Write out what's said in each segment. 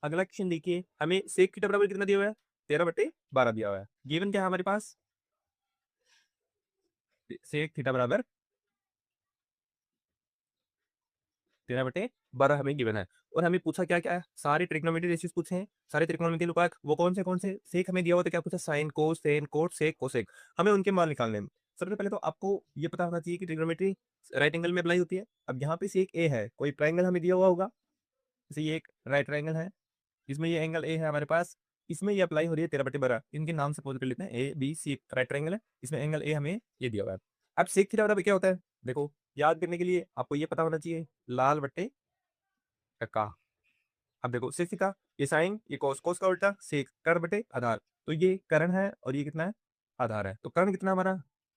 अगला क्वेश्चन देखिए, हमें सेक थीटा बराबर कितना दिया हुआ है? 13/12 दिया हुआ है। गिवन क्या है हमारे पास? सेक थीटा बराबर 13/12 हमें गिवन है। और हमें पूछा क्या क्या है? सारे ट्रिग्नोमेट्री रेशियोज पूछे हैं। सारे त्रिकोणमिति अनुपात वो कौन से? सेक हमें दिया हुआ तो क्या पूछा? साइन, कोस, टेन, कोट, सेक, कोसेक। हमें उनके मान निकालने हैं। सबसे पहले तो आपको ये पता होना चाहिए कि ट्रिग्नोमेट्री राइट एंगल में अप्लाई होती है। अब यहाँ पे सेक ए है, कोई ट्राइंगल हमें दिया हुआ होगा, जैसे ये एक राइट ट्राइंगल है, इसमें ये एंगल ए है हमारे पास, इसमें ये अप्लाई हो रही है 13/12। इनके नाम सपोज कर लेते हैं, A B C, right triangle है, इसमें एंगल ए हमें ये दिया हुआ है। अब सेक थीटा बराबर क्या होता है? देखो, याद करने के लिए आपको ये पता होना चाहिए, लाल बट्टे कक्का। अब देखो सेक थीटा, ये साइन, ये कोस, कोस का उल्टा सेक, कर्ण बटे आधार। तो ये कर्ण है और ये कितना है? आधार है। तो कर्ण कितना हमारा?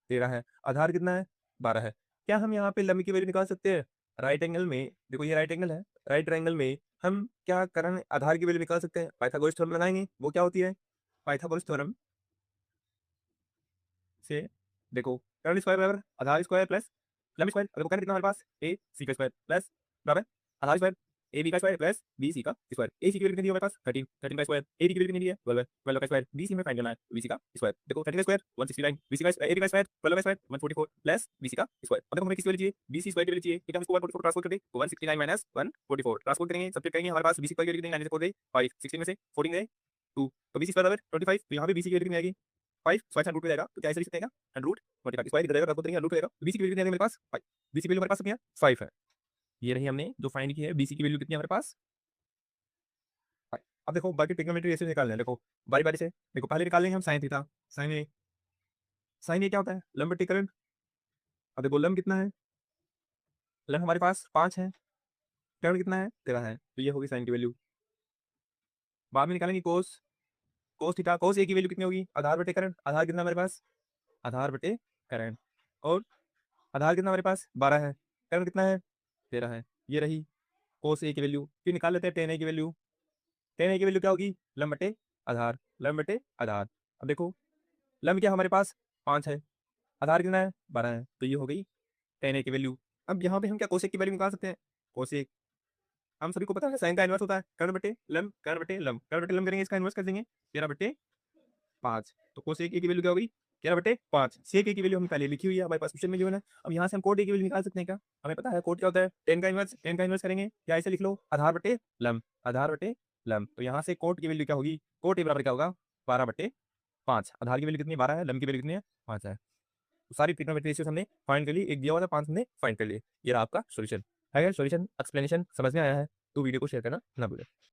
13 है। आधार कितना है? 12 है। क्या हम यहाँ पे लंब की वैल्यू निकाल सकते हैं? राइट एंगल में देखो, ये राइट एंगल है, राइट ट्रायंगल में हम क्या कर्ण आधार की वैल्यू निकाल सकते हैं? पाइथागोरस थ्योरम लगाएंगे। वो क्या होती है? पाइथागोरस थ्योरम से देखो, कर्ण स्क्वायर बराबर आधार स्क्वायर प्लस लंब स्क्वायर। अब देखो कर्ण कितना हमारे पास? ए सी का स्क्वायर प्लस बराबर आधार स्क्वायर ए बी का स्क्वायर प्लस बी सी का स्क्वायर। ए सी की वैल्यू कितनी दी है हमारे पास? 13, 13 का स्क्वायर। ए बी की वैल्यू कितनी दी है? 12, 12 का स्क्वायर। बी सी में फाइंड करना है, बी सी का स्क्वायर। देखो 13 का स्क्वायर 169, बी सी का ए बी का स्क्वायर 12 का स्क्वायर 144 प्लस बी सी का स्क्वायर। अब देखो हमें किसकी वैल्यू चाहिए? बी सी स्क्वायर की वैल्यू चाहिए। ठीक है, हम इसको 144 ट्रांसफर कर दें तो 169 माइनस 144 ट्रांसफर करेंगे, सब्ट्रैक्ट करेंगे, हमारे पास बी सी स्क्वायर की वैल्यू कितनी? 9 से 4 गई 5, 16 में से 14 गए 2, तो बी सी स्क्वायर बराबर 25। तो यहाँ पे बी सी की वैल्यू कितनी आएगी? 5, स्क्वायर रूट में जाएगा तो क्या ऐसे लिख सकते हैं? रूट 25 स्क्वायर इधर जाएगा, ट्रांसफर करेंगे, रूट हो जाएगा। तो बी सी की वैल्यू कितनी आ गई मेरे पास? 5। बी सी की वैल्यू हमारे पास कितनी है? 5 है। ये रही हमने जो फाइंड की है, बी सी की वैल्यू कितनी है हमारे पास? 5। अब देखो बाकी ट्रिग्नोमेट्री रेशियो निकालना है। देखो बारी बारी से, देखो पहले निकाल लेंगे हम साइन थीटा। साइन ए, साइन ए क्या होता है? लंब बटे कर्ण। अब देखो लंब कितना है? लंब हमारे पास 5 है, कर्ण कितना है? 13 है। तो ये होगी साइन की वैल्यू। बाद में निकालेंगे कोस, कोस थीटा। कोस ए की वैल्यू कितनी होगी? आधार बटे कर्ण। आधार कितना हमारे पास? आधार बटे कर्ण। और आधार कितना हमारे पास? 12 है। कर्ण कितना है? 13 है। ये रही कोस ए की वैल्यू। फिर निकाल लेते हैं टेन ए की वैल्यू। टेन ए की वैल्यू क्या होगी? लंब बटे आधार, लंब बटे आधार। अब देखो लंब क्या हमारे पास? 5 है, आधार कितना है? 12 है। तो ये हो गई टेन ए की वैल्यू। अब यहाँ पे हम क्या कोसेक की वैल्यू निकाल सकते हैं? कोसेक हम सभी को पता है साइन का इनवर्स होता है कर्ण बटे लंब, कर्ण बटे लंब, कर्ण बटे लंब करेंगे, इसका इनवर्स कर देंगे 13/5। तो कोसेक ए की वैल्यू क्या होगी? 13/5। सेक ए की वैल्यू हम पहले लिखी हुई है, हमारे पास क्वेश्चन में गिवन है। अब यहाँ से हम कोट ए की वैल्यू निकाल सकते हैं क्या? हमें पता है कोट क्या होता है? टेन का इनवर्स, टेन का इनवर्स करेंगे या ऐसे लिख लो आधार बटे लंब, आधार बटे लंब। तो यहाँ से कोट की वैल्यू क्या होगी? कोट ए बराबर क्या होगा? 12/5। आधार की वैल्यू कितनी? 12 है, लंब की वैल्यू कितनी है? 5 है। तो सारी ट्रिग्नोमेट्री रेशियोज हमने फाइंड कर ली, एक दिया हुआ था 5 हमने फाइंड कर लिए। ये रहा आपका सॉल्यूशन। अगर सॉल्यूशन एक्सप्लेनेशन समझ में आया है तो वीडियो को शेयर करना ना भूलें।